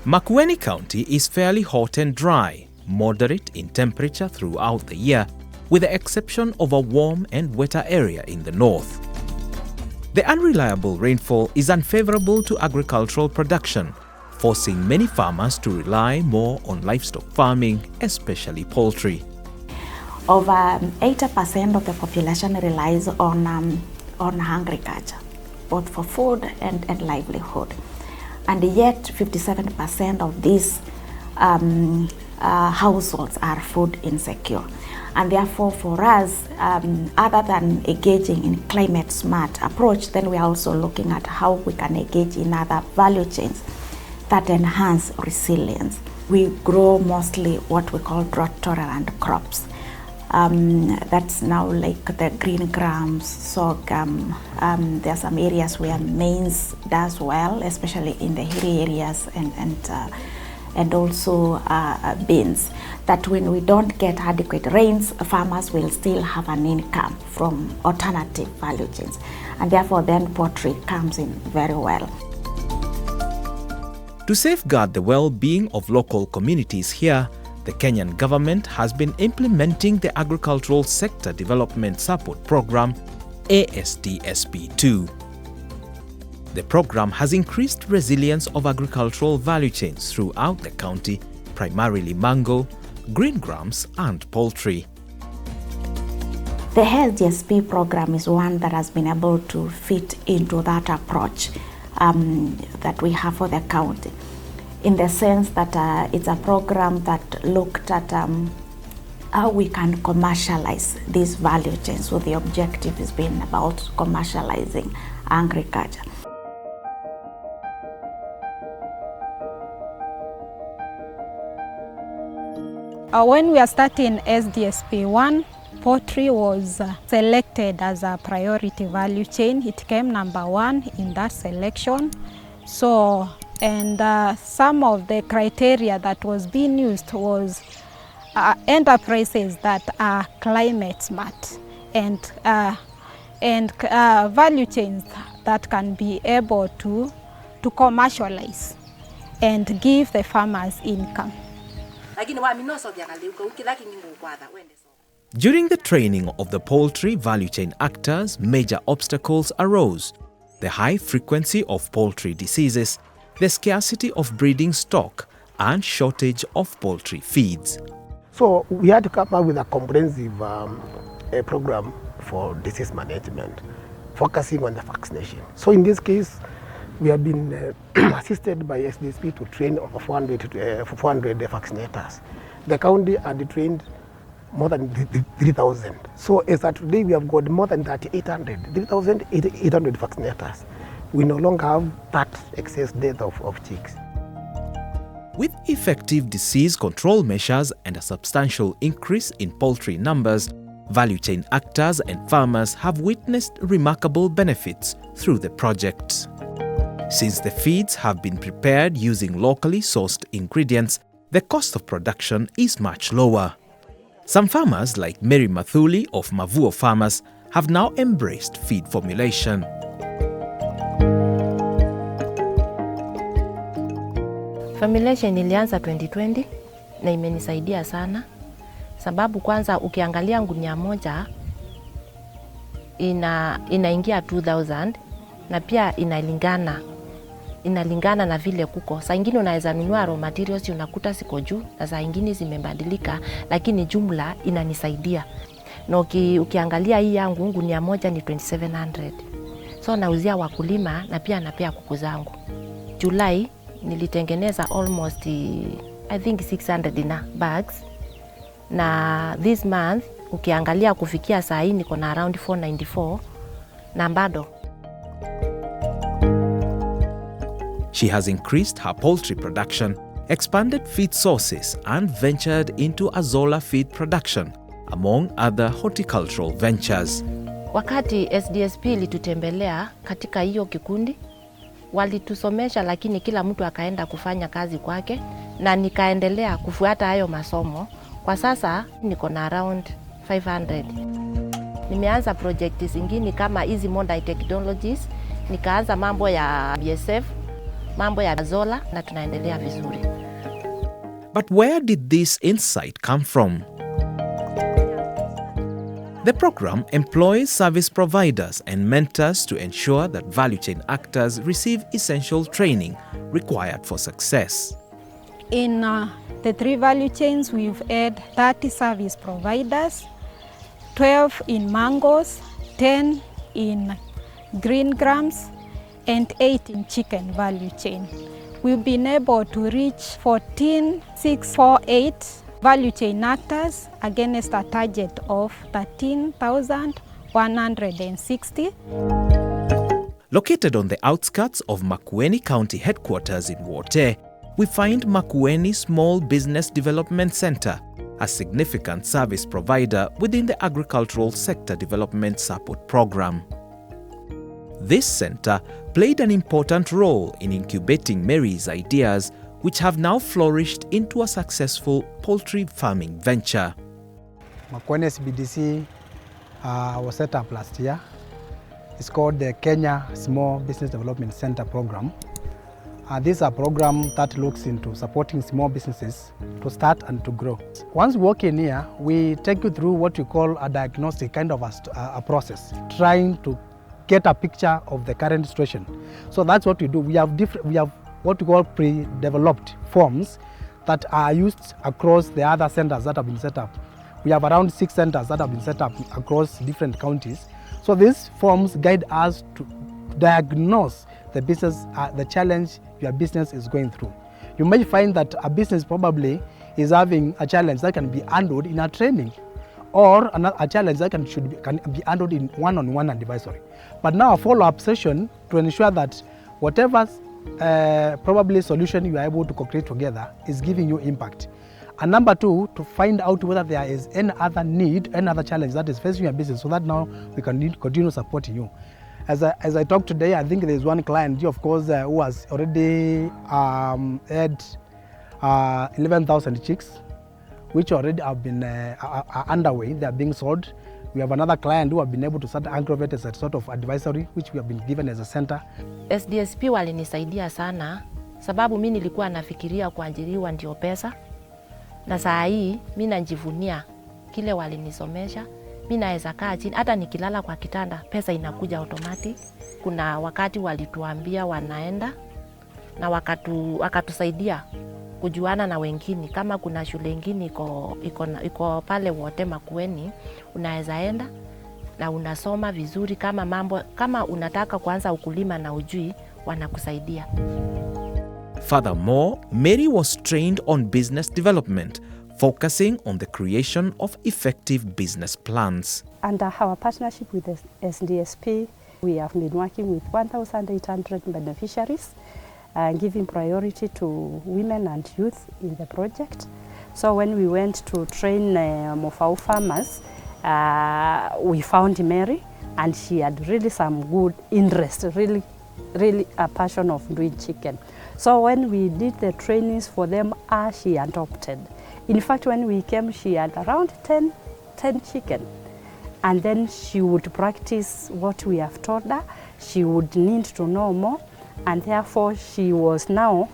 Makueni County is fairly hot and dry, moderate in temperature throughout the year, with the exception of a warm and wetter area in the north. The unreliable rainfall is unfavorable to agricultural production, forcing many farmers to rely more on livestock farming, especially poultry. Over 80% of the population relies on agriculture, both for food and livelihood. And yet 57% of these households are food insecure. And therefore for us, other than engaging in climate smart approach, then we are also looking at how we can engage in other value chains that enhance resilience. We grow mostly what we call drought tolerant crops. That's now like the green grams, sorghum. There are some areas where maize does well, especially in the hilly areas, and also beans. That when we don't get adequate rains, farmers will still have an income from alternative value chains. And therefore then poultry comes in very well. To safeguard the well-being of local communities here, the Kenyan government has been implementing the Agricultural Sector Development Support Program, ASDSP II. The program has increased resilience of agricultural value chains throughout the county, primarily mango, green grams and poultry. The ASDSP program is one that has been able to fit into that approach that we have for the county, in the sense that it's a program that looked at how we can commercialize these value chains. So the objective has been about commercializing agriculture. When we are starting ASDSP I, poultry was selected as a priority value chain. It came number 1 in that selection. So, and some of the criteria that was being used was enterprises that are climate smart and value chains that can be able to commercialize and give the farmers income. During the training of the poultry value chain actors, major obstacles arose: the high frequency of poultry diseases, the scarcity of breeding stock, and shortage of poultry feeds. So we had to come up with a comprehensive program for disease management, focusing on the vaccination. So in this case, we have been assisted by ASDSP to train over 400 vaccinators. The county had trained more than 3,000. So as of today, we have got more than 3,800 vaccinators. We no longer have that excess death of chicks. With effective disease control measures and a substantial increase in poultry numbers, value chain actors and farmers have witnessed remarkable benefits through the project. Since the feeds have been prepared using locally sourced ingredients, the cost of production is much lower. Some farmers, like Mary Mathuli of Mavuo Farmers, have now embraced feed formulation. Formulation ilianza 2020 na imenisaidia sana, sababu kwanza ukiangalia gunia moja inaingia 2000 na pia inalingana na vile kuko. Saa ingine unaweza nunua raw materials unakuta siko juu na saa ingine zimebadilika, lakini jumla inanisaidia. Na ukiangalia hii yangu gunia moja ni 2700. So nauzia wakulima na pia napea kuku zangu. July nilitengeneza almost I think 600 bags, na this month ukiangalia kufikia saa hii niko na around 494 na bado. She has increased her poultry production, expanded feed sources, and ventured into azolla feed production, among other horticultural ventures. Wakati ASDSP ilitutembelea katika hiyo kikundi, walitusomesha, lakini kila mtu akaenda kufanya kazi kwake, na nikaendelea kufuata hayo masomo. Kwa sasa niko na around 500. Nimeanza project zingine kama hizi modern technologies, nikaanza mambo ya BSF mambo ya zola na tunaendelea vizuri. But where did this insight come from? The program employs service providers and mentors to ensure that value chain actors receive essential training required for success. In the 3 value chains, we've had 30 service providers, 12 in mangoes, 10 in green grams, and 8 in chicken value chain. We've been able to reach 14,648 value chain actors against a target of 13,160. Located on the outskirts of Makueni County headquarters in Wote, we find Makueni Small Business Development Center, a significant service provider within the Agricultural Sector Development Support Program. This center played an important role in incubating Mary's ideas, which have now flourished into a successful poultry farming venture. Makueni SBDC was set up last year. It's called the Kenya Small Business Development Center Program. This is a program that looks into supporting small businesses to start and to grow. Once we walk in here, we take you through what we call a diagnostic kind of a process, trying to get a picture of the current situation. So that's what we do. We have what we call pre-developed forms that are used across the other centers that have been set up. We have around 6 centers that have been set up across different counties. So these forms guide us to diagnose the business, the challenge your business is going through. You may find that a business probably is having a challenge that can be handled in a training, or a challenge that can be handled in one-on-one advisory. But now a follow-up session to ensure that whatever probably solution you are able to co-create together is giving you impact. And number 2, to find out whether there is any other need, any other challenge that is facing your business, so that now we can continue supporting you. As I talk today, I think there is one client, of course, who has already had 11,000 chicks, which already have been are underway. They are being sold. We have another client who have been able to start aggregate as a sort of advisory, which we have been given as a center. SDSP walinisaidia sana, sababu mimi nilikuwa nafikiria kuajiriwa ndio pesa, na saa hii mimi najivunia kile walinisomesha. Mimi naweza kaa chini, hata nikilala kwa kitanda pesa inakuja automatic. Kuna wakati walituambia wanaenda na wakatusaidia kujuana na wengine. Kama kuna shule nyingine iko pale Wote Makueni, unaweza enda na unasoma vizuri. Kama unataka kuanza ukulima na ujui, wanakusaidia. Furthermore, Mary was trained on business development, focusing on the creation of effective business plans. Under our partnership with the ASDSP, we have been working with 1,800 beneficiaries, giving priority to women and youth in the project. So when we went to train Mofau farmers, we found Mary, and she had really some good interest, really a passion of doing chicken. So when we did the trainings for them, she adopted. In fact, when we came, she had around 10 chicken. And then she would practice what we have taught her. She would need to know more. And therefore, she was now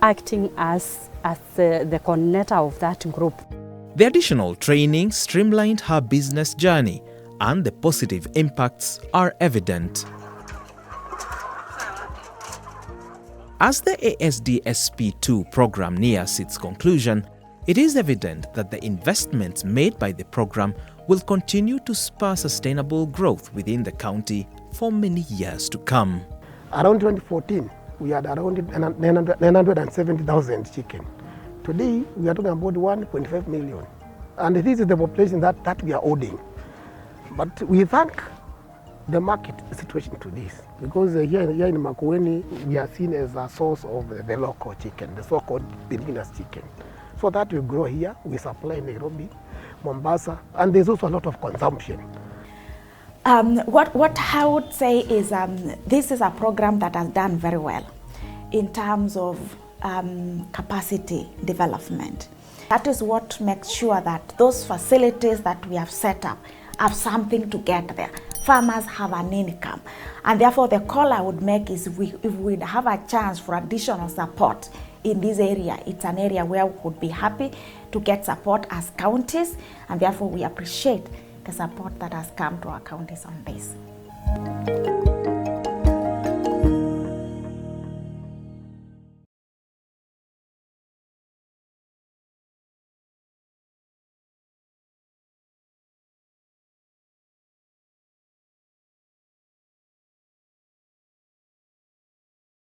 acting as the coordinator of that group. The additional training streamlined her business journey, and the positive impacts are evident. As the ASDSP II program nears its conclusion, it is evident that the investments made by the program will continue to spur sustainable growth within the county for many years to come. Around 2014, we had around 970,000 chicken. Today, we are talking about 1.5 million. And this is the population that we are holding. But we thank the market situation to this, because here in Makueni, we are seen as a source of the local chicken, the so-called indigenous chicken. So that we grow here, we supply Nairobi, Mombasa, and there's also a lot of consumption. What I would say is this is a program that has done very well in terms of capacity development. That is what makes sure that those facilities that we have set up have something to get there. farmers have an income. And therefore the call I would make is if we'd have a chance for additional support in this area, it's an area where we would be happy to get support as counties, and therefore we appreciate the support that has come to our counties on this.